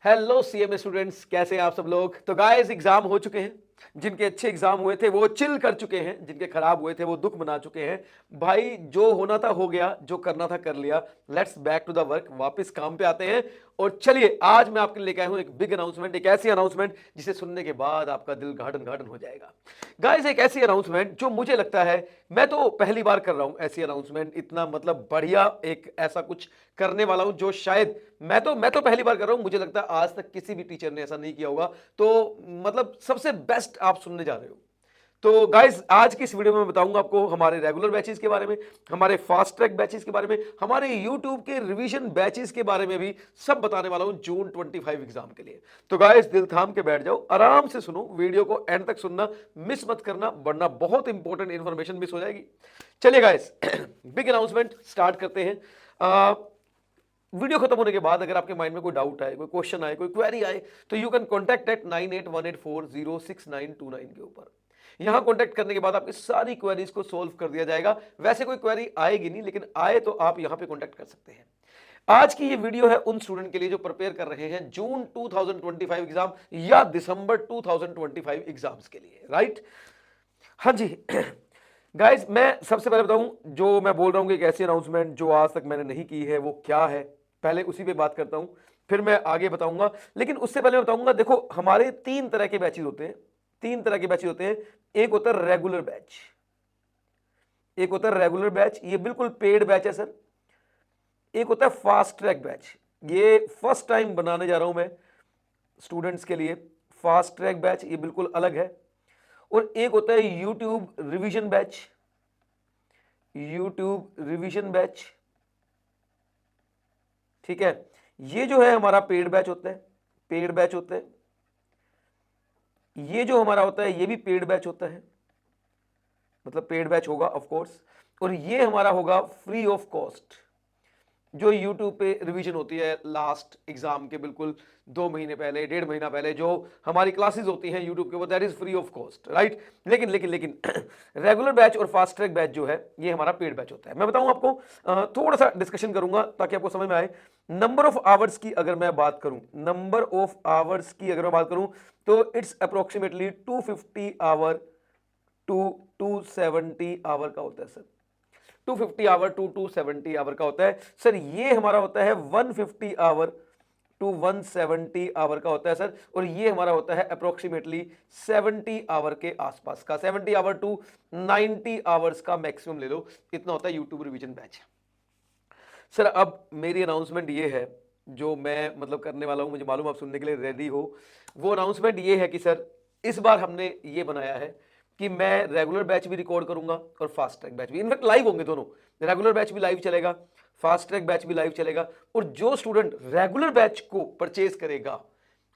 Hello CMA students, कैसे हैं आप सब लोग। तो गाइस एग्जाम हो चुके हैं। जिनके अच्छे एग्जाम हुए थे वो चिल कर चुके हैं, जिनके खराब हुए थे वो दुख मना चुके हैं। भाई जो होना था हो गया, जो करना था कर लिया। Let's back to the work, वापस काम पे आते हैं। और चलिए आज मैं आपके लिए लेके आया हूं एक बिग अनाउंसमेंट, एक ऐसी अनाउंसमेंट जिसे सुनने के बाद आपका दिल गार्डन गार्डन हो जाएगा। गाइस एक ऐसी अनाउंसमेंट जो मुझे लगता है, मैं तो पहली बार कर रहा हूं ऐसी अनाउंसमेंट, इतना मतलब बढ़िया एक ऐसा कुछ करने वाला हूं जो शायद मैं तो पहली बार कर रहा हूं। मुझे लगता है आज तक किसी भी टीचर ने ऐसा नहीं किया होगा। तो मतलब सबसे बेस्ट आप सुनने जा रहे हो। तो गाइस आज की इस वीडियो में मैं बताऊंगा आपको हमारे रेगुलर बैचेस के बारे में, हमारे फास्ट ट्रैक बैचेस के बारे में, हमारे यूट्यूब के रिवीजन बैचेस के बारे में भी सब बताने वाला हूं जून 25 एग्जाम के लिए। तो गाइस दिल थाम के बैठ जाओ, आराम से सुनो, वीडियो को एंड तक सुनना, मिस मत करना, वरना बहुत इंपॉर्टेंट इंफॉर्मेशन मिस हो जाएगी। चलिए गाइस बिग अनाउंसमेंट स्टार्ट करते हैं। वीडियो खत्म होने के बाद अगर आपके माइंड में कोई डाउट आए, कोई क्वेश्चन आए, कोई क्वेरी आए, तो यू कैन कॉन्टैक्ट एट 9818406929 के ऊपर। यहां कॉन्टैक्ट करने के बाद आपकी सारी क्वेरीज को सोल्व कर दिया जाएगा। वैसे कोई क्वेरी आएगी नहीं, लेकिन आए तो आप यहां पे कॉन्टैक्ट कर सकते हैं। आज की ये वीडियो है उन स्टूडेंट के लिए जो प्रिपेयर कर रहे हैं जून 2025 एग्जाम या दिसंबर 2025 एग्जाम्स के लिए, राइट। हाँ जी गाइस मैं सबसे पहले बताऊं, जो मैं बोल रहा हूं कि एक ऐसी अनाउंसमेंट जो आज तक मैंने नहीं की है वो क्या है, पहले उसी पे बात करता हूं, फिर मैं आगे बताऊंगा। लेकिन उससे पहले मैं बताऊंगा, देखो हमारे तीन तरह के बैचेस होते हैं। तीन तरह के बैचेस होते हैं। एक होता है रेगुलर बैच, एक होता है रेगुलर बैच, ये बिल्कुल पेड बैच है सर। एक होता है फास्ट ट्रैक बैच, ये फर्स्ट टाइम बनाने जा रहा हूं मैं स्टूडेंट्स के लिए। फास्ट ट्रैक बैच ये बिल्कुल अलग है। और एक होता है YouTube revision batch, YouTube revision batch, ठीक है। ये जो है हमारा पेड बैच होता है, पेड बैच होता है। ये जो हमारा होता है ये भी पेड बैच होता है, मतलब पेड बैच होगा ऑफ कोर्स। और ये हमारा होगा फ्री ऑफ कॉस्ट, जो YouTube पे रिवीजन होती है लास्ट एग्जाम के बिल्कुल 2 महीने पहले, 1.5 महीना पहले जो हमारी क्लासेस होती हैं YouTube के, वो that is free of cost, right. लेकिन लेकिन लेकिन रेगुलर बैच और फास्ट ट्रैक बैच जो है ये हमारा पेड बैच होता है। मैं बताऊं आपको, थोड़ा सा डिस्कशन करूंगा ताकि आपको समझ में आए। नंबर ऑफ आवर्स की अगर मैं बात करूं, नंबर ऑफ आवर्स की अगर मैं बात करूं, तो it's approximately 250 hour to 270 hour का होता है सर। 250 आवर टू 270 आवर का होता है सर। ये हमारा होता है 150 आवर टू 170 आवर का होता है सर। और ये हमारा होता है अप्रोक्सीमेटली 70 आवर के आसपास का, 70 आवर टू 90 आवर्स का मैक्सिमम ले लो, इतना होता है यूट्यूब रिवीजन बैच। सर अब मेरी अनाउंसमेंट ये है जो मैं मतलब करने वाला हूं, मुझे मालूम आप सुनने के लिए रेडी हो। वो अनाउंसमेंट ये है कि सर इस बार हमने ये बनाया है कि मैं रेगुलर बैच भी रिकॉर्ड करूंगा और फास्ट ट्रैक बैच भी, इनफैक्ट लाइव होंगे दोनों। रेगुलर बैच भी लाइव चलेगा, फास्ट ट्रैक बैच भी लाइव चलेगा। और जो स्टूडेंट रेगुलर बैच को परचेज करेगा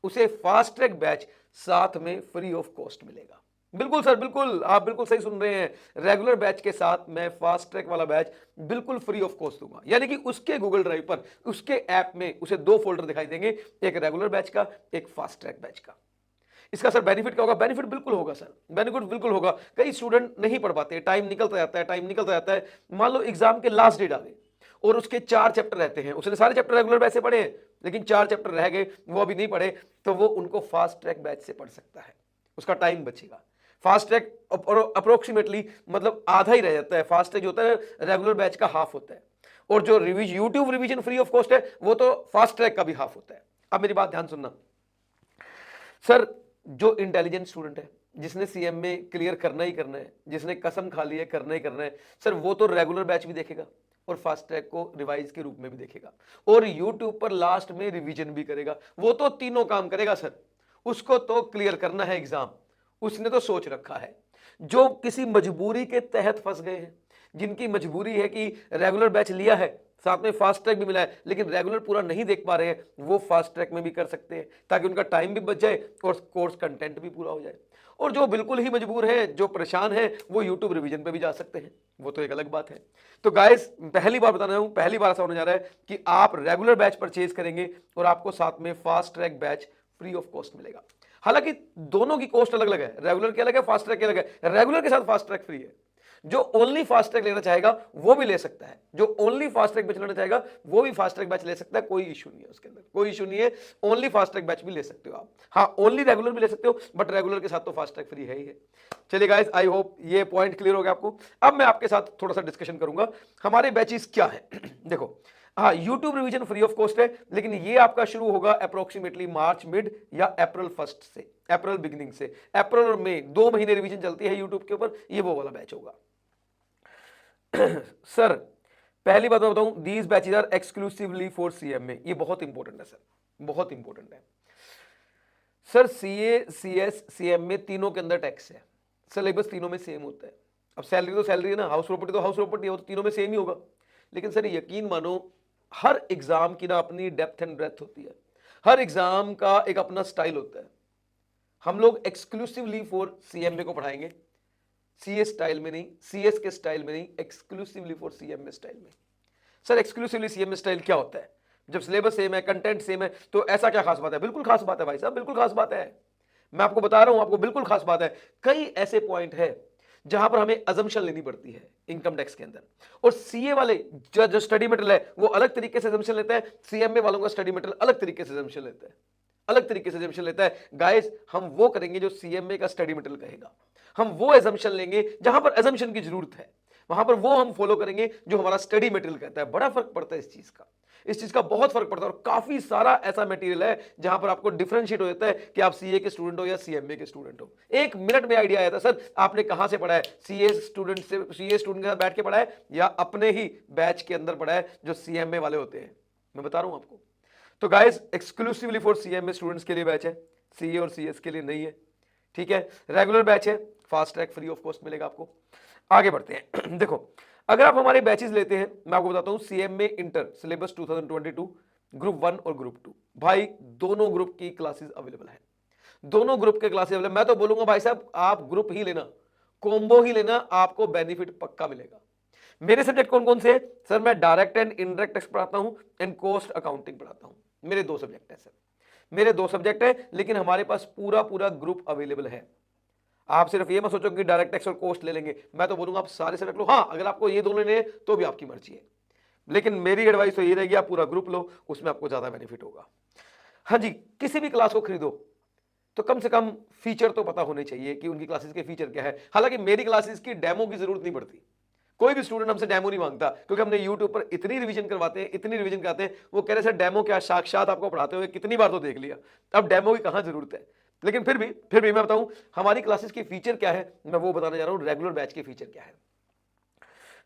उसे फास्ट ट्रैक बैच साथ में फ्री ऑफ कॉस्ट मिलेगा। बिल्कुल सर, बिल्कुल आप बिल्कुल सही सुन रहे हैं। रेगुलर बैच के साथ मैं फास्ट ट्रैक वाला बैच बिल्कुल फ्री ऑफ कॉस्ट दूंगा, यानी कि उसके गूगल ड्राइव पर, उसके ऐप में उसे 2 फोल्डर दिखाई देंगे, एक रेगुलर बैच का, एक फास्ट ट्रैक बैच का। इसका सर बेनिफिट क्या होगा? बेनिफिट बिल्कुल होगा सर, बेनिफिट बिल्कुल होगा। कई स्टूडेंट नहीं पढ़ पाते, टाइम निकलता जाता है, टाइम निकलता जाता है। मान लो एग्जाम के लास्ट डेट आ गए और उसके 4 चैप्टर रहते हैं, उसने सारे चैप्टर रेगुलर बैच से पढ़े हैं, लेकिन 4 चैप्टर रह गए, वो अभी नहीं पढ़े, तो वो उनको फास्ट ट्रैक बैच से पढ़ सकता है, उसका टाइम बचेगा। फास्ट ट्रैक अप्रोक्सीमेटली मतलब आधा ही रह जाता है। फास्ट ट्रैक जो होता है रेगुलर बैच का हाफ होता है, और जो YouTube revision free of cost है वो तो फास्ट ट्रैक का भी हाफ होता है। अब मेरी बात ध्यान सुनना सर, जो इंटेलिजेंट स्टूडेंट है, जिसने सीएम में क्लियर करना ही करना है, जिसने कसम खा ली है करना ही करना है सर, वो तो रेगुलर बैच भी देखेगा और फास्ट ट्रैक को रिवाइज के रूप में भी देखेगा और यूट्यूब पर लास्ट में रिवीजन भी करेगा। वो तो तीनों काम करेगा सर, उसको तो क्लियर करना है एग्जाम, उसने तो सोच रखा है। जो किसी मजबूरी के तहत फंस गए हैं, जिनकी मजबूरी है कि रेगुलर बैच लिया है, साथ में फास्ट ट्रैक भी मिला है, लेकिन रेगुलर पूरा नहीं देख पा रहे हैं, वो फास्ट ट्रैक में भी कर सकते हैं ताकि उनका टाइम भी बच जाए और कोर्स कंटेंट भी पूरा हो जाए। और जो बिल्कुल ही मजबूर है, जो परेशान है, वो यूट्यूब रिवीजन पे भी जा सकते हैं, वो तो एक अलग बात है। तो गाइस पहली बार बता रहा हूं, पहली बार ऐसा होने जा रहा है कि आप रेगुलर बैच परचेज करेंगे और आपको साथ में fast track batch free of cost मिलेगा। हालांकि दोनों की कॉस्ट अलग अलग है, रेगुलर की अलग है, फास्ट ट्रैक की अलग है। रेगुलर के साथ फास्ट ट्रैक फ्री है, जो ओनली फास्ट ट्रैक लेना चाहेगा वो भी ले सकता है, जो ओनली फास्ट ट्रैक बैच लेना चाहेगा वो भी फास्ट ट्रैक बैच ले सकता है, कोई इशू नहीं है उसके अंदर, कोई इशू नहीं है। ओनली फास्ट ट्रैक बैच भी ले सकते हो आप, हाँ ओनली रेगुलर भी ले सकते हो, बट रेगुलर के साथ तो फास्ट ट्रैक फ्री है ही है। चलिए गाइस, आई होप ये पॉइंट क्लियर हो गया आपको। अब मैं आपके साथ थोड़ा सा डिस्कशन करूंगा हमारे बैचेस क्या है। देखो, हाँ YouTube revision free of cost है, लेकिन ये आपका शुरू होगा अप्रोक्सीमेटली मार्च मिड या अप्रैल फर्स्ट से, अप्रैल बिगिनिंग से, अप्रैल और मई 2 महीने रिवीजन चलती है यूट्यूब के ऊपर, ये वो वाला बैच होगा। सर पहली बात मैं बताऊं, these batches are exclusively for CMA, ये बहुत इंपॉर्टेंट है सर, बहुत इंपॉर्टेंट है सर। सीए, सीएस, सीएमए तीनों के अंदर टैक्स है, सिलेबस तीनों में सेम होता है। अब सैलरी तो सैलरी है ना, हाउस प्रॉपर्टी तो हाउस प्रॉपर्टी है, वो तो तीनों में सेम ही होगा। लेकिन सर यकीन मानो, हर एग्जाम की ना अपनी डेप्थ एंड ब्रेथ होती है, हर एग्जाम का एक अपना स्टाइल होता है। हम लोग एक्सक्लूसिवली फॉर सीएमए को पढ़ाएंगे, सीएस स्टाइल में नहीं, सीएस के स्टाइल में नहीं, एक्सक्लूसिवली फॉर सीएमए स्टाइल में। सर एक्सक्लूसिवली सीएमए स्टाइल क्या होता है? जब सिलेबस सेम है, कंटेंट सेम है, तो ऐसा क्या खास बात है? बिल्कुल खास बात है भाई साहब, बिल्कुल खास बात है, मैं आपको बता रहा हूं, आपको बिल्कुल खास बात है। कई ऐसे पॉइंट है जहां पर हमें अजम्पशन लेनी पड़ती है इनकम टैक्स के अंदर, और सीए वाले जो स्टडी मटेरियल है वो अलग तरीके से अजम्पशन लेते हैं, सीएमए वालों का स्टडी मटेरियल अलग तरीके से अजम्पशन लेता है, अलग तरीके से अजम्पशन लेता है। गाइस हम वो करेंगे जो सीएमए का स्टडी मटेरियल कहेगा, हम वो अजम्पशन लेंगे जहां पर अजम्पशन की जरूरत है, वहां पर वो हम फॉलो करेंगे जो हमारा स्टडी मटेरियल कहता है। बड़ा फर्क पड़ता है इस चीज का, इस चीज का बहुत फर्क पड़ता है, और काफी सारा ऐसा मटेरियल है जहां पर आपको डिफरेंशिएट हो जाता है कि आप सीए के स्टूडेंट हो या सीएमए के स्टूडेंट हो। एक मिनट में आइडिया आया था सर, आपने कहां से पढ़ा है? सीए स्टूडेंट से, सीए स्टूडेंट के साथ बैठ के पढ़ा है या अपने ही बैच के अंदर पढ़ा है जो सीएमए वाले होते हैं? मैं बता रहा हूं आपको। तो guys exclusively for CMA students के लिए बैच है, सीए और सीएस के लिए नहीं है, ठीक है। रेगुलर बैच है, fast track free of cost मिलेगा आपको। आगे बढ़ते हैं। देखो, अगर आप हमारे बैचेस लेते हैं, मैं आपको बताता हूं, सीएमए इंटर सिलेबस 2022 ग्रुप 1 और ग्रुप 2, भाई दोनों ग्रुप की क्लासेस अवेलेबल है, दोनों ग्रुप के क्लासेस अवेलेबल। मैं तो बोलूंगा भाई साहब आप ग्रुप ही लेना, कॉम्बो ही लेना, आपको बेनिफिट पक्का मिलेगा। मेरे सब्जेक्ट कौन कौन से हैं सर? मैं डायरेक्ट एंड इनडायरेक्ट टैक्स पढ़ाता हूं एंड कॉस्ट अकाउंटिंग पढ़ाता हूं, मेरे 2 सब्जेक्ट है सर, मेरे 2 सब्जेक्ट है, लेकिन हमारे पास पूरा पूरा ग्रुप अवेलेबल है। आप सिर्फ ये मत सोचो कि डायरेक्ट टैक्स और कॉस्ट ले लेंगे, मैं तो बोलूंगा आप सारे सब्जेक्ट लो। हाँ अगर आपको ये दोनों लेने तो भी आपकी मर्जी है, लेकिन मेरी एडवाइस तो ये रहेगी आप पूरा ग्रुप लो, उसमें आपको ज्यादा बेनिफिट होगा। हाँ जी, किसी भी क्लास को खरीदो तो कम से कम फीचर तो पता होने चाहिए कि उनकी क्लासेस के फीचर क्या है। हालांकि मेरी क्लासेस की डेमो की जरूरत नहीं पड़ती, कोई भी स्टूडेंट हमसे डेमो नहीं मांगता, क्योंकि हमने यूट्यूब पर इतनी रिवीजन करवाते हैं, इतनी रिवीजन कराते हैं, वो कह रहे सर डेमो क्या, साक्षात आपको पढ़ाते हुए कितनी बार तो देख लिया, अब डेमो की कहां जरूरत है। लेकिन फिर भी मैं बताऊं हमारी क्लासेस के फीचर क्या है, मैं वो बताने जा रहा हूं, रेगुलर बैच के फीचर क्या है।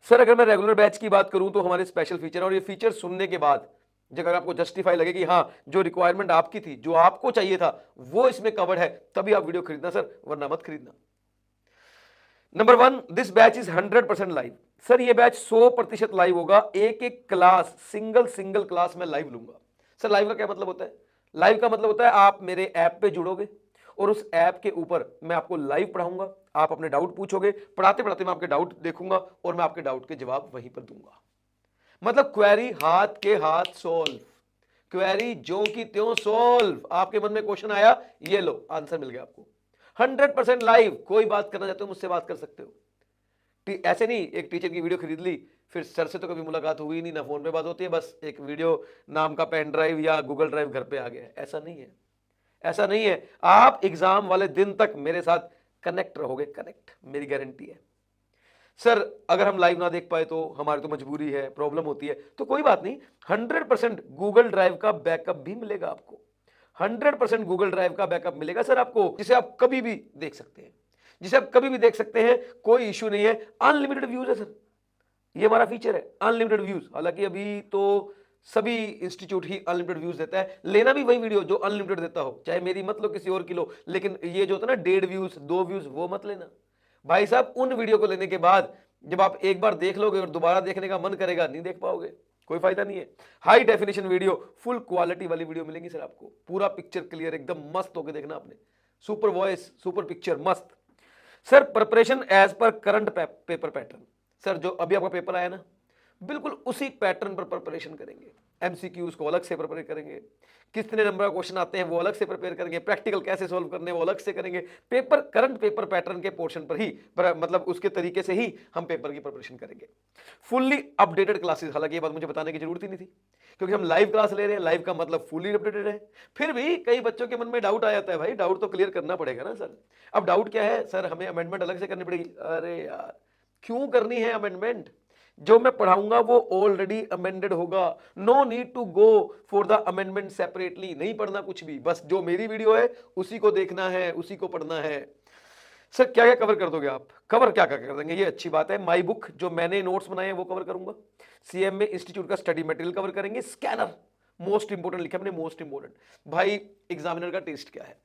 सर अगर मैं रेगुलर बैच की बात करूं तो हमारे स्पेशल फीचर, और ये फीचर सुनने के बाद अगर आपको जस्टिफाई लगे कि हाँ जो रिक्वायरमेंट आपकी थी, जो आपको चाहिए था, वो इसमें कवर्ड है, तभी आप वीडियो खरीदना सर, वरना मत खरीदना। Number 1, this batch is 100% live. Sir ये बैच 100% लाइव होगा, एक एक क्लास सिंगल क्लास में लाइव लूंगा। सर लाइव का क्या मतलब होता है? लाइव का मतलब होता है आप मेरे ऐप पे जुड़ोगे और उस ऐप के ऊपर मैं आपको लाइव पढ़ाऊंगा, आप अपने डाउट पूछोगे, पढ़ाते पढ़ाते मैं आपके डाउट देखूंगा और मैं आपके डाउट के जवाब वहीं पर दूंगा। मतलब क्वेरी हाथ के हाथ सोल्व, क्वेरी जो की त्यों सोल्व। आपके मन में क्वेश्चन आया, ये लो आंसर मिल गया आपको। 100% लाइव, कोई बात करना चाहते हो मुझसे बात कर सकते हो। ऐसे नहीं एक टीचर की वीडियो खरीद ली, फिर सर से तो कभी मुलाकात हुई नहीं, ना फोन पे बात होती है, बस एक वीडियो नाम का पेन ड्राइव या गूगल ड्राइव घर पे आ गया, ऐसा नहीं है, ऐसा नहीं है। आप एग्जाम वाले दिन तक मेरे साथ कनेक्ट रहोगे, कनेक्ट, मेरी गारंटी है। सर अगर हम लाइव ना देख पाए तो हमारी तो मजबूरी है, प्रॉब्लम होती है, तो कोई बात नहीं, 100% गूगल ड्राइव का बैकअप भी मिलेगा आपको, 100% गूगल ड्राइव का बैकअप मिलेगा सर आपको, जिसे आप कभी भी देख सकते हैं, जिसे आप कभी भी देख सकते हैं, कोई इश्यू नहीं है। अनलिमिटेड व्यूज है सर, ये हमारा फीचर है, अनलिमिटेड व्यूज। हालांकि अभी तो सभी इंस्टीट्यूट ही अनलिमिटेड व्यूज देता है, लेना भी वही वीडियो जो अनलिमिटेड देता हो, चाहे मेरी मत लो किसी और की लो, लेकिन ये जो होता है ना 1.5 व्यूज 2 व्यूज, वो मत लेना भाई साहब। उन वीडियो को लेने के बाद जब आप एक बार देख लोगे और दोबारा देखने का मन करेगा, नहीं देख पाओगे, कोई फायदा नहीं है। High definition video, full quality वाली वीडियो मिलेंगी सर आपको, पूरा पिक्चर क्लियर एकदम मस्त होकर देखना आपने, सुपर वॉइस, सुपर पिक्चर, मस्त। Sir preparation as per current paper pattern, sir जो अभी आपका पेपर आया ना, बिल्कुल उसी पैटर्न पर प्रिपरेशन करेंगे, एमसीक्यूज को अलग से प्रिपेयर करेंगे, कितने नंबर का क्वेश्चन आते हैं वो अलग से प्रिपेयर करेंगे, प्रैक्टिकल कैसे सॉल्व करने हैं वो अलग से करेंगे। पेपर करंट पेपर पैटर्न के पोर्शन पर ही मतलब उसके तरीके से ही हम पेपर की प्रिपरेशन करेंगे। फुल्ली अपडेटेड क्लासेस, हालांकि ये बात मुझे बताने की जरूरत ही नहीं थी क्योंकि हम लाइव क्लास ले रहे हैं, लाइव का मतलब फुल्ली अपडेटेड है। फिर भी कई बच्चों के मन में डाउट आ जाता है, भाई डाउट तो क्लियर करना पड़ेगा ना सर। अब डाउट क्या है सर, हमें अमेंडमेंट अलग से करनी पड़ेगी। अरे यार क्यों करनी है अमेंडमेंट, जो मैं पढ़ाऊंगा वो ऑलरेडी अमेंडेड होगा। No need to go for the amendment separately, नहीं पढ़ना कुछ भी, बस जो मेरी वीडियो है उसी को देखना है, उसी को पढ़ना है। सर क्या क्या कवर कर दोगे आप? कवर क्या क्या कर देंगे, ये अच्छी बात है। माई बुक जो मैंने नोट्स बनाए हैं वो कवर करूंगा, सीएमए इंस्टीट्यूट का स्टडी मटेरियल कवर करेंगे, स्कैनर मोस्ट इंपोर्टेंट लिखा हमने, मोस्ट इंपोर्टेंट। भाई एग्जामिनर का टेस्ट क्या है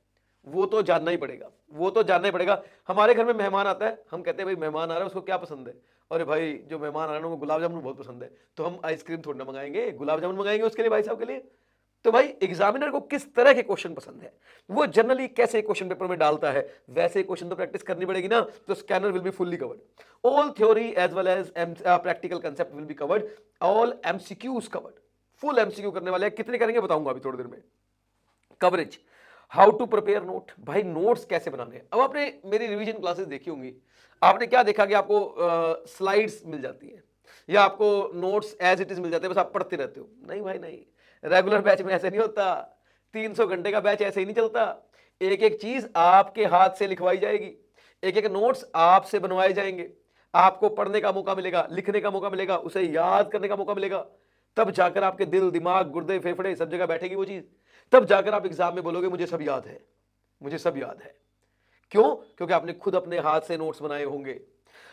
वो तो जानना ही पड़ेगा, वो तो जानना ही पड़ेगा। हमारे घर में मेहमान आता है, हम कहते हैं भाई मेहमान आ रहा है उसको क्या पसंद है, अरे भाई जो मेहमान आ रहा है वो गुलाब जामुन बहुत पसंद है, तो हम आइसक्रीम थोड़ी ना मंगाएंगे, गुलाब जामुन मंगाएंगे उसके लिए भाई साहब के लिए। तो भाई एग्जामिनर को किस तरह के क्वेश्चन पसंद है, वो जनरली कैसे क्वेश्चन पेपर में डालता है, वैसे क्वेश्चन तो प्रैक्टिस करनी पड़ेगी ना। तो scanner will be fully covered, all theory as well as practical concept will be covered, all MCQs covered. Full MCQ करने वाले हैं, कितने करेंगे बताऊंगा अभी थोड़ी देर में। Coverage, how to prepare note, भाई नोट्स कैसे बनाने हैं। अब आपने मेरी रिवीजन क्लासेस देखी होंगी, आपने क्या देखा कि आपको स्लाइड्स मिल जाती हैं या आपको नोट्स एज इट इज मिल जाते हैं, बस आप पढ़ते रहते हो। नहीं भाई नहीं, रेगुलर बैच में ऐसे नहीं होता, 300 घंटे का बैच ऐसे ही नहीं चलता। एक एक चीज आपके हाथ से लिखवाई जाएगी, एक एक नोट्स आपसे बनवाए जाएंगे, आपको पढ़ने का मौका मिलेगा, लिखने का मौका मिलेगा, उसे याद करने का मौका मिलेगा, तब जाकर आपके दिल दिमाग गुर्दे फेफड़े सब जगह बैठेगी वो चीज, तब जाकर आप एग्जाम में बोलोगे मुझे सब याद है, मुझे सब याद है। क्यों? क्योंकि आपने खुद अपने हाथ से नोट्स बनाए होंगे।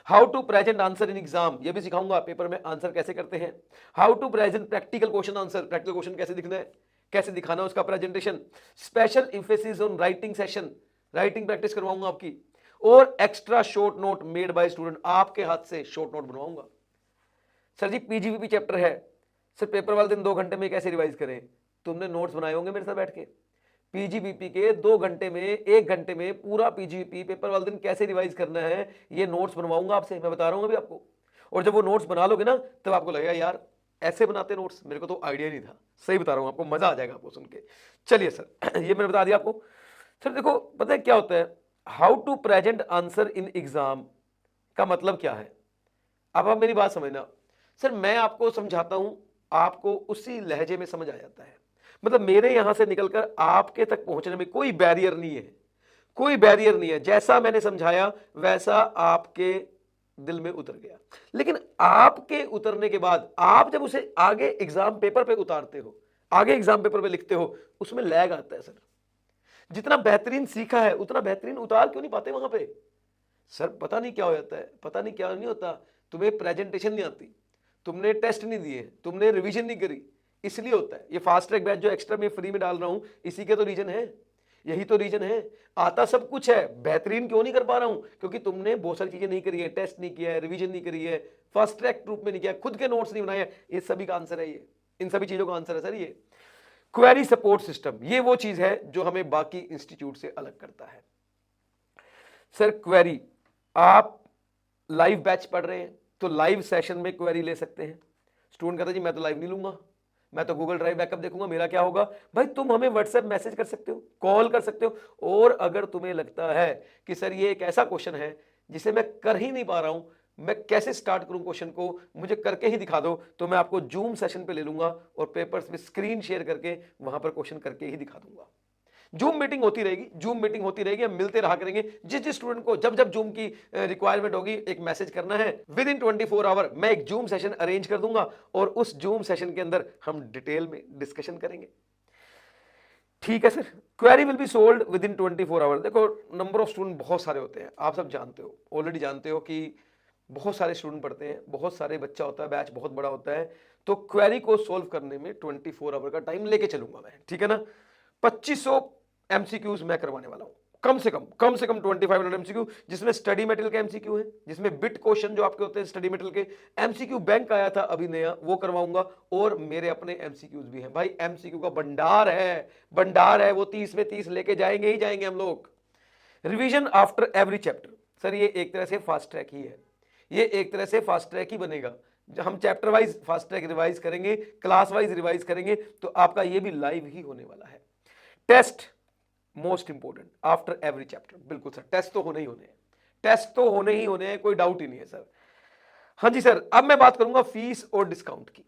How to present answer in exam, ये भी सिखाऊंगा पेपर में आंसर कैसे करते हैं। How to present practical question answer, practical question कैसे दिखना है, कैसे दिखाना है उसका presentation. Special emphasis on writing session, writing practice करवाऊंगा आपकी, और extra short note made by student, आपके हाथ से शॉर्ट नोट बनवाऊंगा। सर जी पीजीबीपी चैप्टर है, सर पेपर वाले दिन 2 घंटे में कैसे रिवाइज करें? तुमने नोट्स बनाए होंगे मेरे साथ बैठ के, पीजीबीपी के 2 घंटे में 1 घंटे में पूरा पीजीबीपी पेपर वाले दिन कैसे रिवाइज करना है, ये नोट्स बनवाऊंगा आपसे, मैं बता रहा हूं अभी आपको। और जब वो नोट्स बना लोगे ना तब आपको लगेगा यार ऐसे बनाते नोट्स, मेरे को तो आइडिया नहीं था। सही बता रहा हूं आपको, मजा आ जाएगा आपको सुन के। चलिए सर ये मैंने बता दिया आपको। सर देखो पता है क्या होता है, how to present answer in exam का मतलब क्या है, अब आप मेरी बात समझना। सर मैं आपको समझाता हूं, आपको उसी लहजे में समझ आ जाता है, मतलब मेरे यहां से निकलकर आपके तक पहुंचने में कोई बैरियर नहीं है, कोई बैरियर नहीं है। जैसा मैंने समझाया वैसा आपके दिल में उतर गया, लेकिन आपके उतरने के बाद आप जब उसे आगे एग्जाम पेपर पे उतारते हो, आगे एग्जाम पेपर पे लिखते हो, उसमें लैग आता है। सर जितना बेहतरीन सीखा है उतना बेहतरीन उतार क्यों नहीं पाते वहां पे? सर पता नहीं क्या हो जाता है, पता नहीं क्या नहीं होता, तुम्हें प्रेजेंटेशन नहीं आती, तुमने टेस्ट नहीं दिए, तुमने रिवीजन नहीं करी, इसलिए होता है। ये फास्ट ट्रैक बैच जो एक्स्ट्रा में फ्री में डाल रहा हूं, इसी के तो रीजन है, यही तो रीजन है। आता सब कुछ है, बेहतरीन क्यों नहीं कर पा रहा हूं? क्योंकि तुमने बहुत सारी चीजें नहीं करी है, टेस्ट नहीं किया है, रिवीजन नहीं करी है, फास्ट ट्रैक रूप में नहीं किया, खुद के नोट्स नहीं बनाए हैं। ये सभी का आंसर है, ये इन सभी चीजों का आंसर है सर। ये क्वेरी सपोर्ट सिस्टम, ये वो चीज है जो हमें बाकी इंस्टीट्यूट से अलग करता है। सर क्वेरी, आप लाइव बैच पढ़ रहे हैं तो लाइव सेशन में क्वेरी ले सकते हैं। स्टूडेंट कहता है जी मैं तो लाइव नहीं लूंगा, मैं तो गूगल ड्राइव बैकअप देखूंगा, मेरा क्या होगा? भाई तुम हमें व्हाट्सएप मैसेज कर सकते हो, कॉल कर सकते हो, और अगर तुम्हें लगता है कि सर ये एक ऐसा क्वेश्चन है जिसे मैं कर ही नहीं पा रहा हूं, मैं कैसे स्टार्ट करूं क्वेश्चन को, मुझे करके ही दिखा दो, तो मैं आपको जूम सेशन पे ले लूंगा और पेपर्स में स्क्रीन शेयर करके वहां पर क्वेश्चन करके ही दिखा दूंगा। जूम मीटिंग होती रहेगी, जूम मीटिंग होती रहेगी, हम मिलते रहा करेंगे। जिस जिस स्टूडेंट को जब जब जूम की रिक्वायरमेंट होगी एक मैसेज करना है, विद इन 24 आवर मैं एक जूम सेशन अरेंज कर दूंगा और उस जूम सेशन के अंदर हम डिटेल में डिस्कशन करेंगे। ठीक है sir, query will be solved within 24 hour. देखो नंबर ऑफ स्टूडेंट बहुत सारे होते हैं, आप सब जानते हो, ऑलरेडी जानते हो कि बहुत सारे स्टूडेंट पढ़ते हैं, बहुत सारे बच्चा होता है, बैच बहुत बड़ा होता है, तो क्वेरी को सोल्व करने में 24 आवर का टाइम लेके चलूंगा मैं, ठीक है ना। 2500 एमसीक्यूज मैं करवाने वाला हूं, कम से कम 2500 एमसीक्यू, जिसमें स्टडी मटेरियल के एमसीक्यू है, जिसमें बिट क्वेश्चन जो आपके होते हैं स्टडी मटेरियल के, एमसीक्यू बैंक आया था अभी नया, वो करवाऊंगा, और मेरे अपने एमसीक्यूज भी हैं। भाई एमसीक्यू का भंडार है, भंडार है, वो 30 में 30 लेके जाएंगे ही जाएंगे हम लोग। Revision after every chapter, sir ये एक तरह से फास्ट ट्रैक ही है, ये एक तरह से फास्ट ट्रैक ही बनेगा। हम chapter wise fast track revise करेंगे, क्लास वाइज रिवाइज करेंगे, तो आपका ये भी लाइव ही होने वाला है। Test most important after every chapter, बिल्कुल सर, टेस्ट तो होने ही होने हैं, टेस्ट तो होने ही होने हैं, कोई डाउट ही नहीं है सर। हाँ जी सर, अब मैं बात करूंगा फीस और डिस्काउंट की।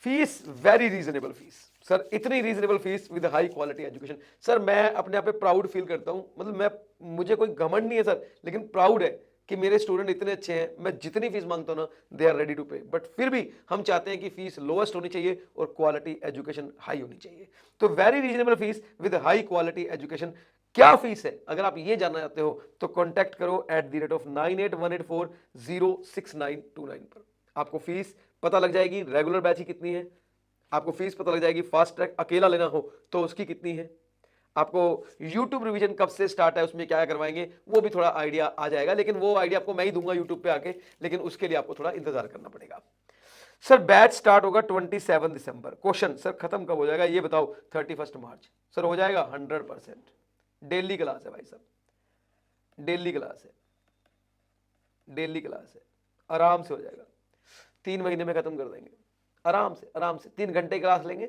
Fees very reasonable fees sir, इतनी reasonable fees with high quality education. Sir मैं अपने आप पे प्राउड फील करता हूं, मतलब मैं, मुझे कोई घमंड नहीं है सर, लेकिन प्राउड है कि मेरे स्टूडेंट इतने अच्छे हैं, मैं जितनी फीस मांगता हूं ना दे आर रेडी टू पे, बट फिर भी हम चाहते हैं कि फीस लोएस्ट होनी चाहिए और क्वालिटी एजुकेशन हाई होनी चाहिए। तो very reasonable fees with high quality education. क्या फीस है, अगर आप ये जानना चाहते हो तो कॉन्टैक्ट करो @ 9818406929 पर। आपको फीस पता लग जाएगी, रेगुलर बैच की कितनी है, आपको फीस पता लग जाएगी, फास्ट ट्रैक अकेला लेना हो तो उसकी कितनी है, आपको YouTube रिवीजन कब से स्टार्ट है, उसमें क्या करवाएंगे, वो भी थोड़ा आइडिया आ जाएगा, लेकिन वो आइडिया आपको मैं ही दूंगा YouTube पे आके, लेकिन उसके लिए आपको थोड़ा इंतजार करना पड़ेगा। सर बैच स्टार्ट होगा 27 दिसंबर। क्वेश्चन, सर खत्म कब हो जाएगा ये बताओ। 31 मार्च। सर हो जाएगा 100%। डेली क्लास है भाई साहब, डेली क्लास है, डेली क्लास है, आराम से हो जाएगा, 3 महीने में खत्म कर देंगे, आराम से, आराम से 3 घंटे क्लास लेंगे,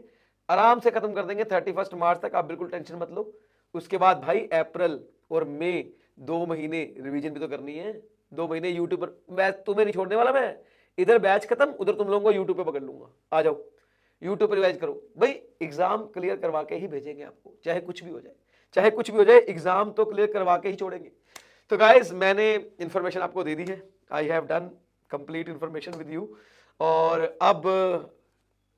आराम से खत्म कर देंगे 31 मार्च तक, आप बिल्कुल टेंशन मत लो। उसके बाद भाई अप्रैल और मई 2 महीने रिवीजन भी तो करनी है, 2 महीने यूट्यूब पर, मैं तुम्हें नहीं छोड़ने वाला, मैं इधर बैच खत्म, उधर तुम लोगों को यूट्यूब पे पकड़ लूंगा, आ जाओ यूट्यूब पर रिवाइज करो भाई। एग्जाम क्लियर करवा के ही भेजेंगे आपको, चाहे कुछ भी हो जाए, चाहे कुछ भी हो जाए, एग्जाम तो क्लियर करवा के ही छोड़ेंगे। तो गाइस मैंने इंफॉर्मेशन आपको दे दी है, I have done complete information with you. और अब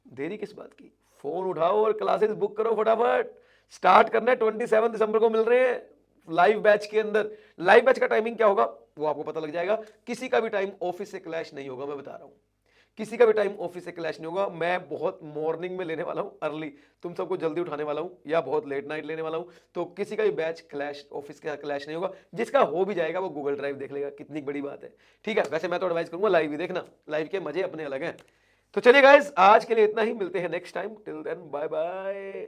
देरी किस बात की, फोन उठाओ और क्लासेस बुक करो फटाफट, स्टार्ट करना है। 27 दिसंबर को मिल रहे हैं लाइव बैच के अंदर। लाइव बैच का टाइमिंग क्या होगा वो आपको पता लग जाएगा, किसी का भी टाइम ऑफिस से क्लैश नहीं होगा, मैं बता रहा हूं, किसी का भी टाइम ऑफिस से क्लैश नहीं होगा। मैं बहुत मॉर्निंग में लेने वाला हूं, अर्ली, तुम सबको जल्दी उठाने वाला हूं, या बहुत लेट नाइट लेने वाला हूं, तो किसी का भी बैच क्लैश, ऑफिस का क्लैश नहीं होगा। जिसका हो भी जाएगा वो गूगल ड्राइव देख लेगा, कितनी बड़ी बात है। ठीक है, वैसे मैं तो एडवाइस करूंगा लाइव ही देखना, लाइव के मजे अपने अलग हैं। तो चलिए गाइस आज के लिए इतना ही, मिलते हैं next time, till then bye bye.